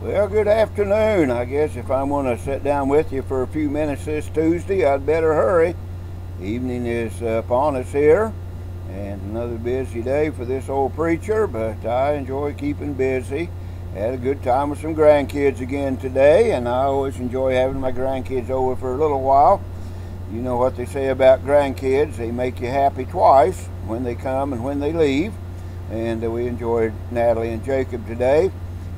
Well, good afternoon. I guess if I want to sit down with you for a few minutes this Tuesday, I'd better hurry. Evening is upon us here, and another busy day for this old preacher, but I enjoy keeping busy. Had a good time with some grandkids again today, and I always enjoy having my grandkids over for a little while. You know what they say about grandkids, they make you happy twice, when they come and when they leave. And we enjoyed Natalie and Jacob today.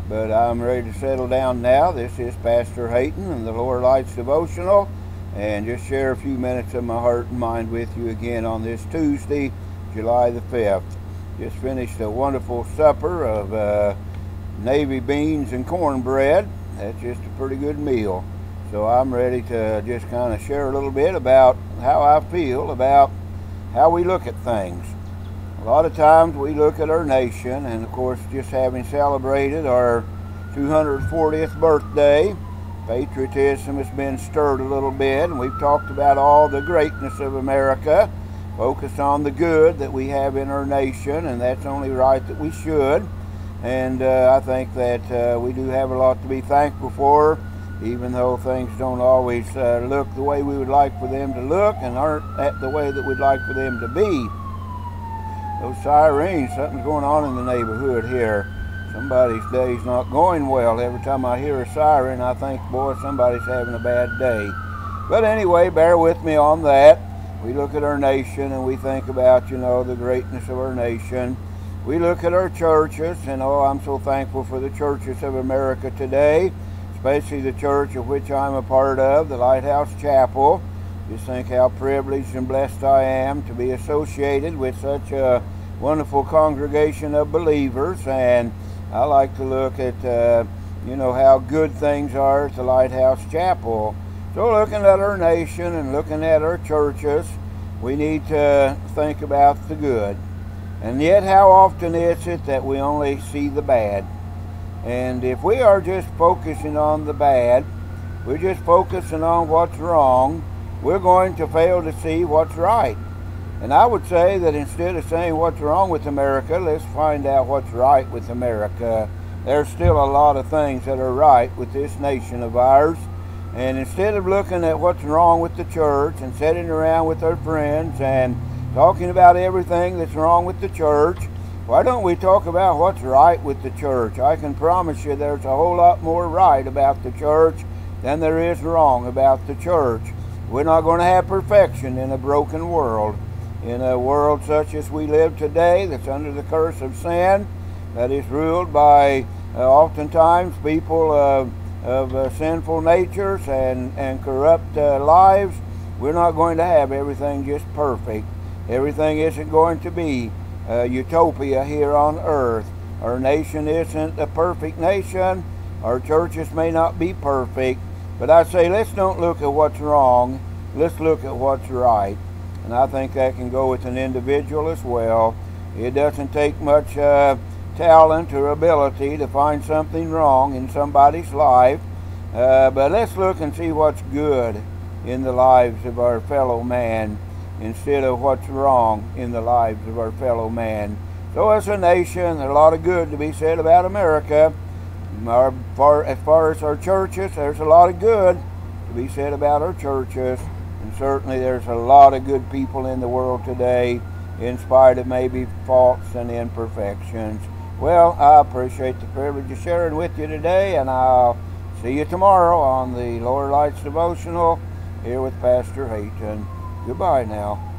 But I'm ready to settle down now. This is Pastor Hayton and the Lower Lights Devotional, and just share a few minutes of my heart and mind with you again on this Tuesday, July the 5th. Just finished a wonderful supper of navy beans and cornbread. That's just a pretty good meal. So I'm ready to just kind of share a little bit about how I feel about how we look at things. A lot of times we look at our nation, and of course just having celebrated our 240th birthday, patriotism has been stirred a little bit, and we've talked about all the greatness of America, focused on the good that we have in our nation, and that's only right that we should. And I think that we do have a lot to be thankful for, even though things don't always look the way we would like for them to look and aren't at the way that we'd like for them to be. Those sirens, something's going on in the neighborhood here. Somebody's day's not going well. Every time I hear a siren, I think, boy, somebody's having a bad day. But anyway, bear with me on that. We look at our nation and we think about, the greatness of our nation. We look at our churches, and I'm so thankful for the churches of America today, especially the church of which I'm a part of, the Lighthouse Chapel. Just think how privileged and blessed I am to be associated with such a wonderful congregation of believers. And I like to look at, how good things are at the Lighthouse Chapel. So looking at our nation and looking at our churches, we need to think about the good. And yet how often is it that we only see the bad? And if we are just focusing on the bad, we're just focusing on what's wrong, we're going to fail to see what's right. And I would say that instead of saying what's wrong with America, let's find out what's right with America. There's still a lot of things that are right with this nation of ours. And instead of looking at what's wrong with the church and sitting around with our friends and talking about everything that's wrong with the church, why don't we talk about what's right with the church? I can promise you there's a whole lot more right about the church than there is wrong about the church. We're not going to have perfection in a broken world. In a world such as we live today, that's under the curse of sin, that is ruled by oftentimes people of sinful natures and corrupt lives, we're not going to have everything just perfect. Everything isn't going to be utopia here on earth. Our nation isn't a perfect nation. Our churches may not be perfect. But I say, let's don't look at what's wrong. Let's look at what's right. And I think that can go with an individual as well. It doesn't take much talent or ability to find something wrong in somebody's life. But let's look and see what's good in the lives of our fellow man instead of what's wrong in the lives of our fellow man. So as a nation, there's a lot of good to be said about America. As far as our churches, there's a lot of good to be said about our churches, and certainly there's a lot of good people in the world today, in spite of maybe faults and imperfections. Well, I appreciate the privilege of sharing with you today, and I'll see you tomorrow on the Lower Lights Devotional here with Pastor Hayton. Goodbye now.